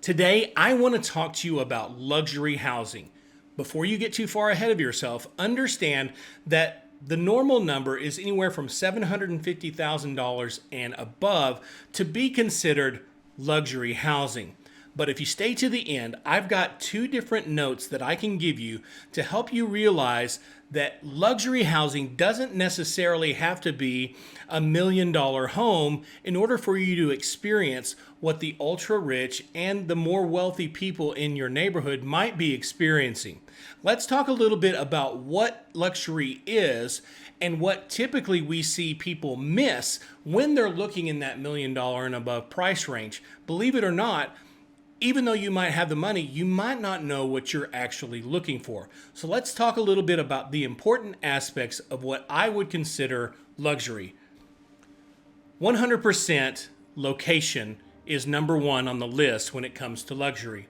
Today, I want to talk to you about luxury housing. Before you get too far ahead of yourself, understand that the normal number is anywhere from $750,000 and above to be considered luxury housing. But if you stay to the end, I've got two different notes that I can give you to help you realize that luxury housing doesn't necessarily have to be $1 million home in order for you to experience what the ultra rich and the more wealthy people in your neighborhood might be experiencing. Let's talk a little bit about what luxury is and what typically we see people miss when they're looking in that $1 million and above price range. Believe it or not, even though you might have the money, you might not know what you're actually looking for. So let's talk a little bit about the important aspects of what I would consider luxury. 100% location is number one on the list when it comes to luxury.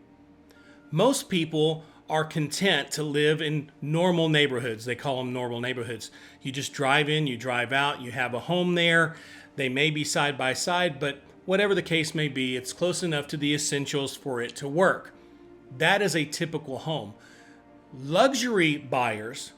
Most people are content to live in normal neighborhoods. They call them normal neighborhoods. You just drive in, you drive out, you have a home there. They may be side by side, but whatever the case may be, it's close enough to the essentials for it to work. That is a typical home. Luxury buyers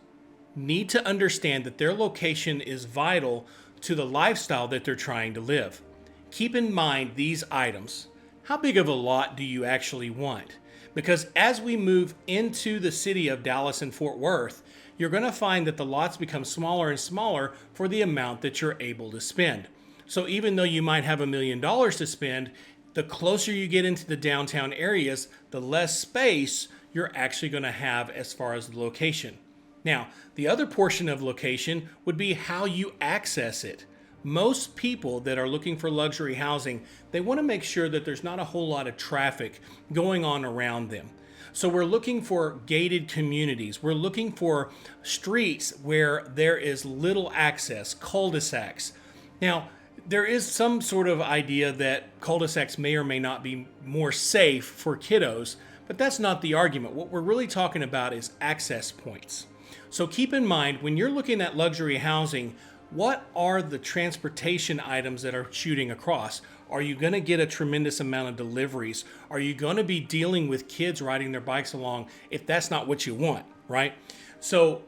need to understand that their location is vital to the lifestyle that they're trying to live. Keep in mind these items. How big of a lot do you actually want? Because as we move into the city of Dallas and Fort Worth, you're going to find that the lots become smaller and smaller for the amount that you're able to spend. So even though you might have $1 million to spend, the closer you get into the downtown areas, the less space you're actually going to have as far as the location. Now, the other portion of location would be how you access it. Most people that are looking for luxury housing, they want to make sure that there's not a whole lot of traffic going on around them. So we're looking for gated communities. We're looking for streets where there is little access, cul-de-sacs. Now, there is some sort of idea that cul-de-sacs may or may not be more safe for kiddos, but that's not the argument. What we're really talking about is access points. So keep in mind, when you're looking at luxury housing, what are the transportation items that are shooting across? Are you going to get a tremendous amount of deliveries? Are you going to be dealing with kids riding their bikes along if that's not what you want, right? So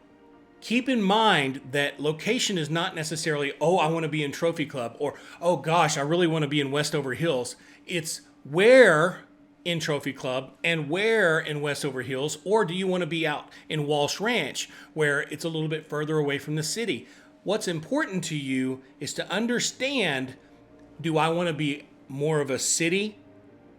keep in mind that location is not necessarily, oh, I want to be in Trophy Club, or, oh gosh, I really want to be in Westover Hills. It's where in Trophy Club and where in Westover Hills, or do you want to be out in Walsh Ranch where it's a little bit further away from the city? What's important to you is to understand, do I want to be more of a city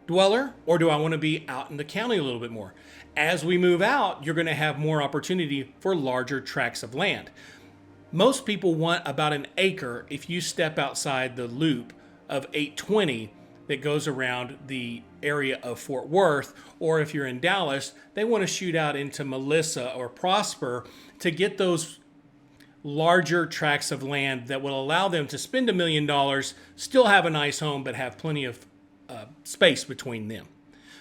dweller, or do I want to be out in the county a little bit more? As we move out, you're going to have more opportunity for larger tracts of land. Most people want about an acre if you step outside the loop of 820 that goes around the area of Fort Worth, or if you're in Dallas, they want to shoot out into Melissa or Prosper to get those larger tracts of land that will allow them to spend $1 million, still have a nice home, but have plenty of space between them.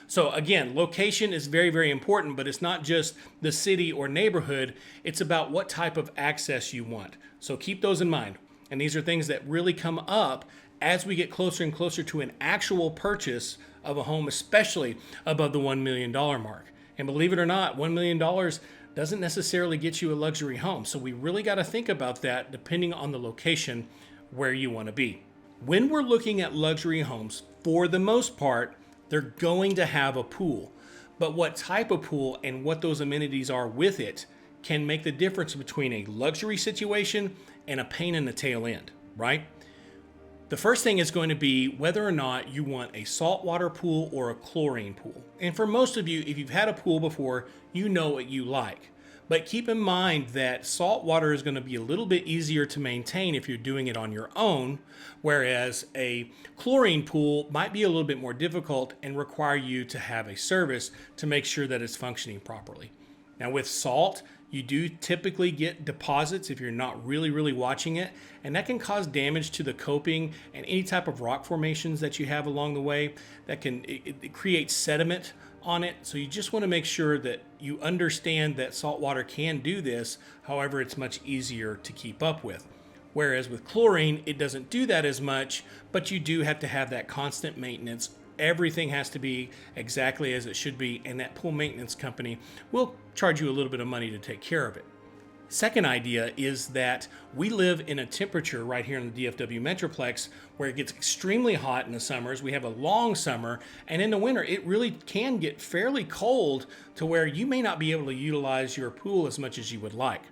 So again, location is very, very important, but it's not just the city or neighborhood. It's about what type of access you want. So keep those in mind. And these are things that really come up as we get closer and closer to an actual purchase of a home, especially above the $1 million mark. And believe it or not, $1 million doesn't necessarily get you a luxury home. So we really got to think about that depending on the location where you want to be. When we're looking at luxury homes, for the most part, they're going to have a pool. But what type of pool and what those amenities are with it can make the difference between a luxury situation and a pain in the tail end, right? The first thing is going to be whether or not you want a saltwater pool or a chlorine pool. And for most of you, if you've had a pool before, you know what you like. But keep in mind that salt water is going to be a little bit easier to maintain if you're doing it on your own, whereas a chlorine pool might be a little bit more difficult and require you to have a service to make sure that it's functioning properly. Now with salt, you do typically get deposits if you're not really watching it, and that can cause damage to the coping and any type of rock formations that you have along the way. That can it create sediment on it. So you just want to make sure that you understand that salt water can do this. However, it's much easier to keep up with. Whereas with chlorine, it doesn't do that as much, but you do have to have that constant maintenance Everything has to be exactly as it should be, and that pool maintenance company will charge you a little bit of money to take care of it. Second idea is that we live in a temperature right here in the DFW Metroplex where it gets extremely hot in the summers. We have a long summer, and in the winter, it really can get fairly cold to where you may not be able to utilize your pool as much as you would like.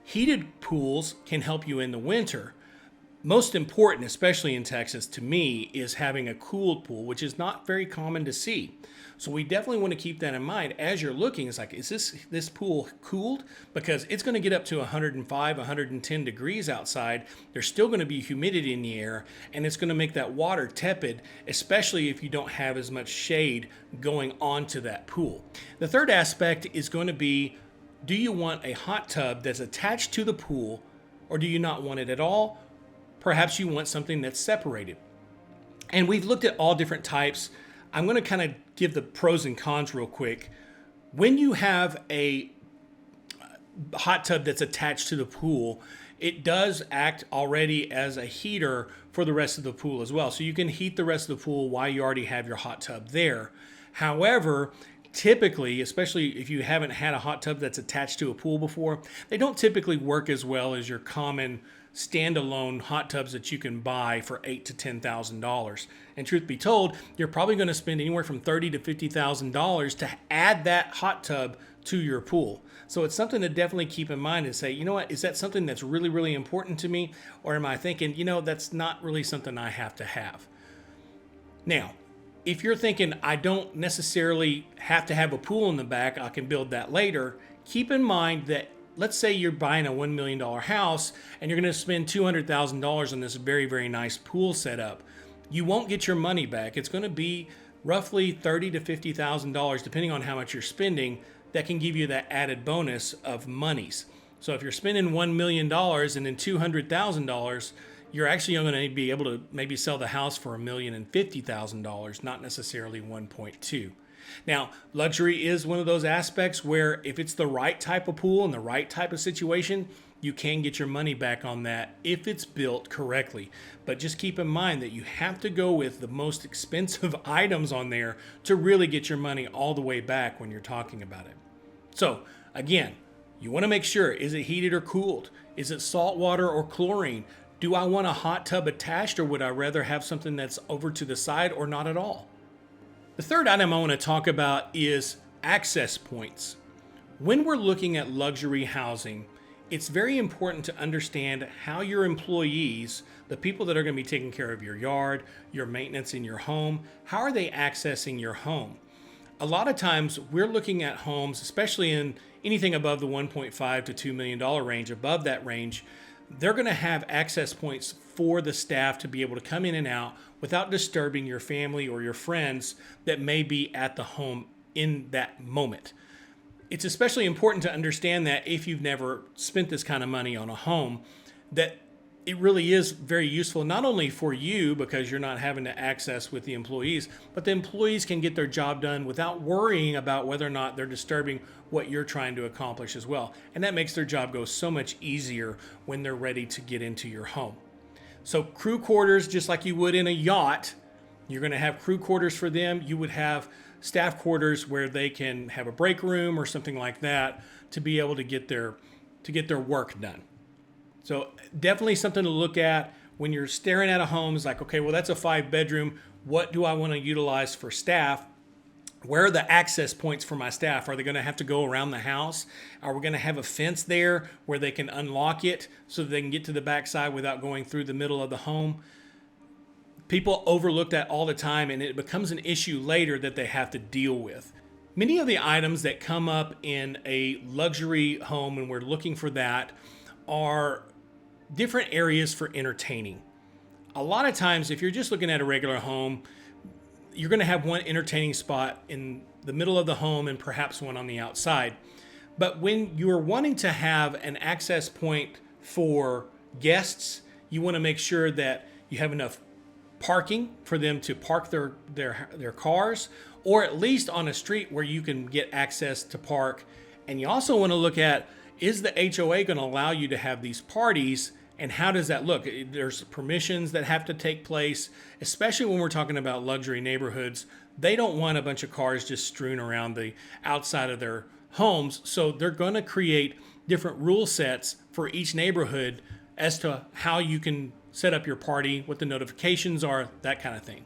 Heated pools can help you in the winter. Most important, especially in Texas, to me, is having a cooled pool, which is not very common to see. So we definitely want to keep that in mind as you're looking. It's like, is this pool cooled? Because it's going to get up to 105, 110 degrees outside. There's still going to be humidity in the air, and it's going to make that water tepid, especially if you don't have as much shade going onto that pool. The third aspect is going to be, do you want a hot tub that's attached to the pool, or do you not want it at all? Perhaps you want something that's separated. And we've looked at all different types. I'm going to kind of give the pros and cons real quick. When you have a hot tub that's attached to the pool, it does act already as a heater for the rest of the pool as well. So you can heat the rest of the pool while you already have your hot tub there. However, typically, especially if you haven't had a hot tub that's attached to a pool before, they don't typically work as well as your common standalone hot tubs that you can buy for $8,000 to $10,000. And truth be told, you're probably going to spend anywhere from $30,000 to $50,000 to add that hot tub to your pool. So it's something to definitely keep in mind and say, you know what, is that something that's really, really important to me? Or am I thinking, that's not really something I have to have? Now, if you're thinking, I don't necessarily have to have a pool in the back, I can build that later, keep in mind that let's say you're buying a $1 million house and you're going to spend $200,000 on this very, very nice pool setup. You won't get your money back. It's going to be roughly $30,000 to $50,000, depending on how much you're spending, that can give you that added bonus of monies. So if you're spending $1 million and then $200,000, you're actually going to be able to maybe sell the house for $1,050,000, not necessarily 1.2. Now, luxury is one of those aspects where if it's the right type of pool and the right type of situation, you can get your money back on that if it's built correctly. But just keep in mind that you have to go with the most expensive items on there to really get your money all the way back when you're talking about it. So, again, you want to make sure, is it heated or cooled? Is it salt water or chlorine? Do I want a hot tub attached, or would I rather have something that's over to the side or not at all? The third item I want to talk about is access points. When we're looking at luxury housing, it's very important to understand how your employees, the people that are going to be taking care of your yard, your maintenance in your home, how are they accessing your home? A lot of times we're looking at homes, especially in anything above the $1.5 to $2 million range, above that range, they're going to have access points for the staff to be able to come in and out without disturbing your family or your friends that may be at the home in that moment. It's especially important to understand that if you've never spent this kind of money on a home, that it really is very useful, not only for you because you're not having to access with the employees, but the employees can get their job done without worrying about whether or not they're disturbing what you're trying to accomplish as well. And that makes their job go so much easier when they're ready to get into your home. So crew quarters, just like you would in a yacht, you're going to have crew quarters for them. You would have staff quarters where they can have a break room or something like that to be able to get their work done. So definitely something to look at when you're staring at a home. Is like, okay, well, that's a 5-bedroom. What do I want to utilize for staff? Where are the access points for my staff? Are they going to have to go around the house? Are we going to have a fence there where they can unlock it so that they can get to the backside without going through the middle of the home? People overlook that all the time, and it becomes an issue later that they have to deal with. Many of the items that come up in a luxury home when we're looking for that are different areas for entertaining. A lot of times, if you're just looking at a regular home, you're going to have one entertaining spot in the middle of the home and perhaps one on the outside. But when you're wanting to have an access point for guests, you want to make sure that you have enough parking for them to park their cars, or at least on a street where you can get access to park. And you also want to look at, is the HOA going to allow you to have these parties And how does that look? There's permissions that have to take place, especially when we're talking about luxury neighborhoods. They don't want a bunch of cars just strewn around the outside of their homes. So they're going to create different rule sets for each neighborhood as to how you can set up your party, what the notifications are, that kind of thing.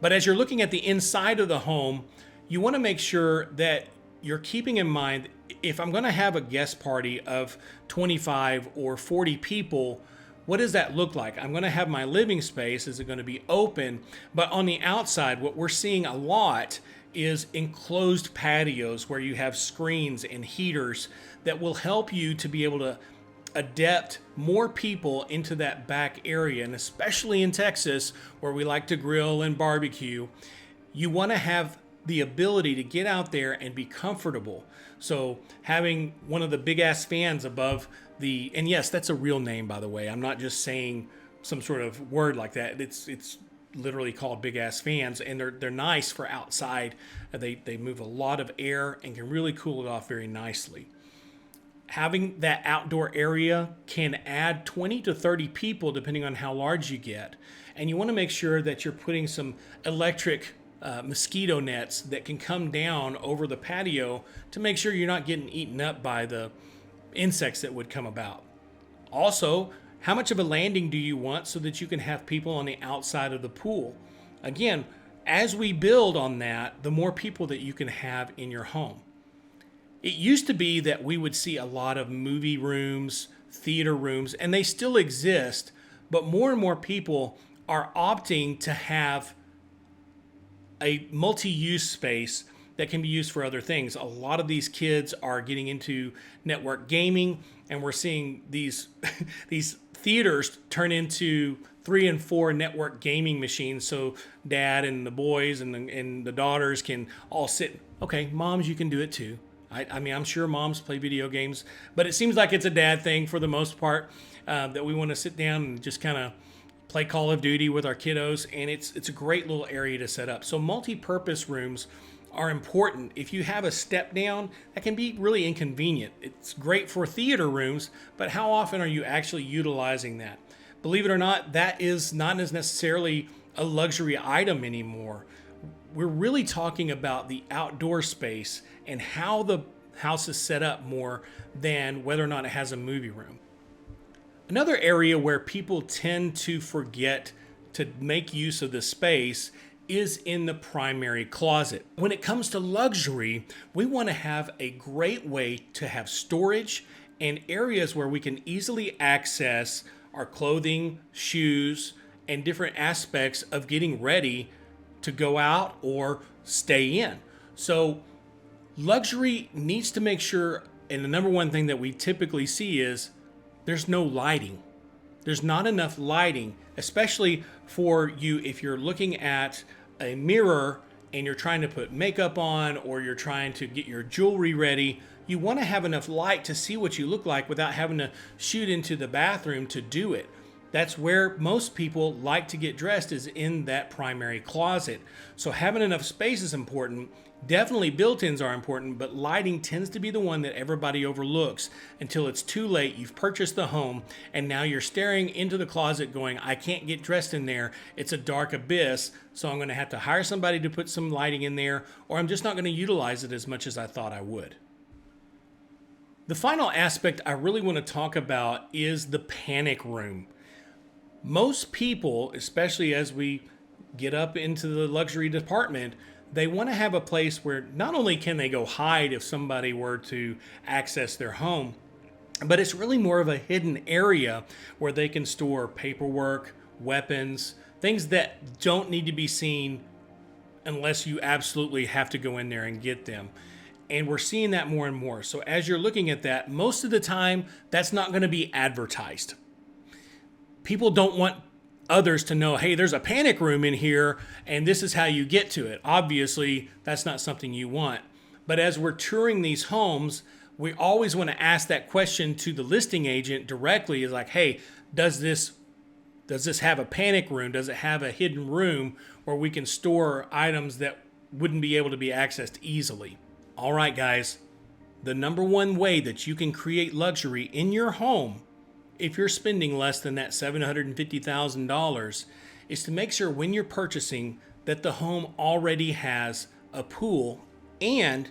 But as you're looking at the inside of the home, you want to make sure that you're keeping in mind, if I'm going to have a guest party of 25 or 40 people, what does that look like? I'm going to have my living space. Is it going to be open? But on the outside, what we're seeing a lot is enclosed patios where you have screens and heaters that will help you to be able to adapt more people into that back area. And especially in Texas, where we like to grill and barbecue, you want to have the ability to get out there and be comfortable. So having one of the big ass fans above the, and yes, that's a real name, by the way. I'm not just saying some sort of word like that. It's literally called big ass fans, and they're nice for outside. They move a lot of air and can really cool it off very nicely. Having that outdoor area can add 20 to 30 people depending on how large you get. And you want to make sure that you're putting some electric mosquito nets that can come down over the patio to make sure you're not getting eaten up by the insects that would come about. Also, how much of a landing do you want so that you can have people on the outside of the pool? Again, as we build on that, the more people that you can have in your home. It used to be that we would see a lot of movie rooms, theater rooms, and they still exist, but more and more people are opting to have a multi-use space that can be used for other things. A lot of these kids are getting into network gaming, and we're seeing these these theaters turn into 3 and 4 network gaming machines, so dad and the boys and the daughters can all sit. Okay, moms, you can do it too. I mean, I'm sure moms play video games, but it seems like it's a dad thing for the most part, that we want to sit down and just kind of play Call of Duty with our kiddos, and it's a great little area to set up. So multi-purpose rooms are important. If you have a step down, that can be really inconvenient. It's great for theater rooms, but how often are you actually utilizing that? Believe it or not, that is not as necessarily a luxury item anymore. We're really talking about the outdoor space and how the house is set up more than whether or not it has a movie room. Another area where people tend to forget to make use of the space is in the primary closet. When it comes to luxury, we want to have a great way to have storage and areas where we can easily access our clothing, shoes, and different aspects of getting ready to go out or stay in. So luxury needs to make sure, and the number one thing that we typically see is there's no lighting. There's not enough lighting, especially for you if you're looking at a mirror and you're trying to put makeup on or you're trying to get your jewelry ready. You want to have enough light to see what you look like without having to shoot into the bathroom to do it. That's where most people like to get dressed, is in that primary closet. So having enough space is important. Definitely built-ins are important, but lighting tends to be the one that everybody overlooks until it's too late. You've purchased the home and now you're staring into the closet going, I can't get dressed in there. It's a dark abyss, so I'm going to have to hire somebody to put some lighting in there, or I'm just not going to utilize it as much as I thought I would. The final aspect I really want to talk about is the panic room. Most people, especially as we get up into the luxury department, they want to have a place where not only can they go hide if somebody were to access their home, but it's really more of a hidden area where they can store paperwork, weapons, things that don't need to be seen unless you absolutely have to go in there and get them. And we're seeing that more and more. So as you're looking at that, most of the time, that's not going to be advertised. People don't want others to know, hey, there's a panic room in here and this is how you get to it. Obviously, that's not something you want. But as we're touring these homes, we always want to ask that question to the listing agent directly, is like, hey, does this have a panic room? Does it have a hidden room where we can store items that wouldn't be able to be accessed easily? All right, guys, the number one way that you can create luxury in your home if you're spending less than that $750,000, is to make sure when you're purchasing that the home already has a pool, and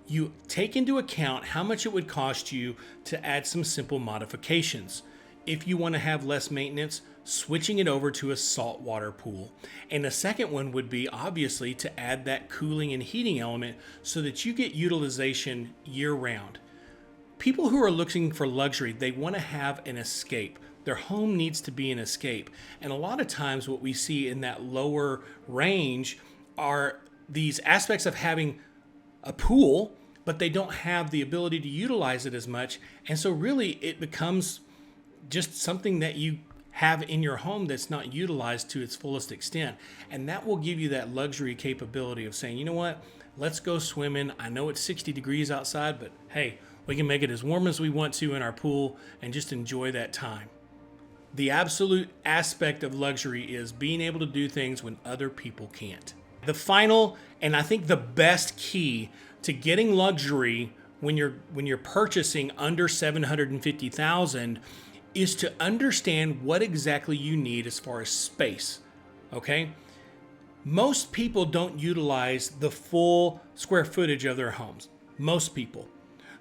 you take into account how much it would cost you to add some simple modifications. If you want to have less maintenance, switching it over to a saltwater pool. And the second one would be obviously to add that cooling and heating element so that you get utilization year round. People who are looking for luxury, they want to have an escape. Their home needs to be an escape. And a lot of times what we see in that lower range are these aspects of having a pool, but they don't have the ability to utilize it as much. And so really it becomes just something that you have in your home that's not utilized to its fullest extent. And that will give you that luxury capability of saying, you know what, let's go swimming. I know it's 60 degrees outside, but hey, we can make it as warm as we want to in our pool and just enjoy that time. The absolute aspect of luxury is being able to do things when other people can't. The final, and I think the best key to getting luxury when you're purchasing under $750,000 is to understand what exactly you need as far as space. Okay? Most people don't utilize the full square footage of their homes. Most people.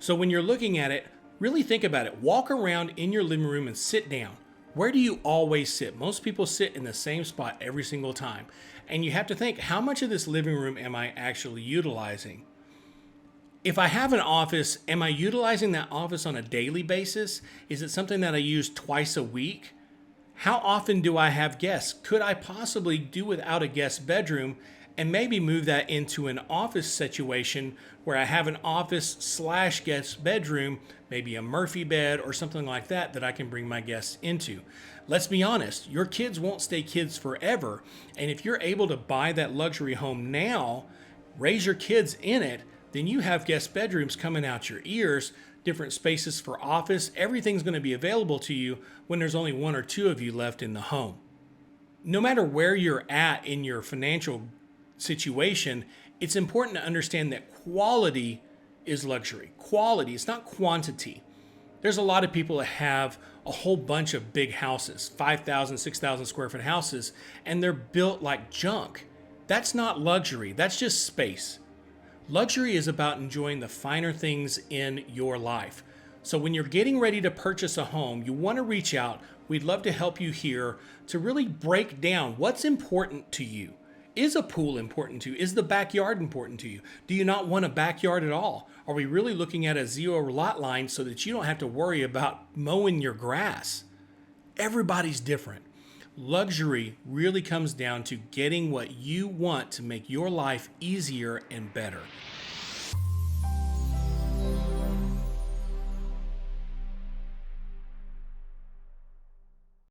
So when you're looking at it, really think about it. Walk around in your living room and sit down. Where do you always sit? Most people sit in the same spot every single time. And you have to think, how much of this living room am I actually utilizing? If I have an office, am I utilizing that office on a daily basis? Is it something that I use twice a week? How often do I have guests? Could I possibly do without a guest bedroom and maybe move that into an office situation where I have an office/guest bedroom, maybe a Murphy bed or something like that that I can bring my guests into? Let's be honest, your kids won't stay kids forever. And if you're able to buy that luxury home now, raise your kids in it, then you have guest bedrooms coming out your ears, different spaces for office. Everything's going to be available to you when there's only one or two of you left in the home. No matter where you're at in your financial situation, it's important to understand that quality is luxury. Quality, it's not quantity. There's a lot of people that have a whole bunch of big houses, 5,000, 6,000 square foot houses, and they're built like junk. That's not luxury. That's just space. Luxury is about enjoying the finer things in your life. So when you're getting ready to purchase a home, you want to reach out. We'd love to help you here to really break down what's important to you. Is a pool important to you? Is the backyard important to you? Do you not want a backyard at all? Are we really looking at a zero lot line so that you don't have to worry about mowing your grass? Everybody's different. Luxury really comes down to getting what you want to make your life easier and better.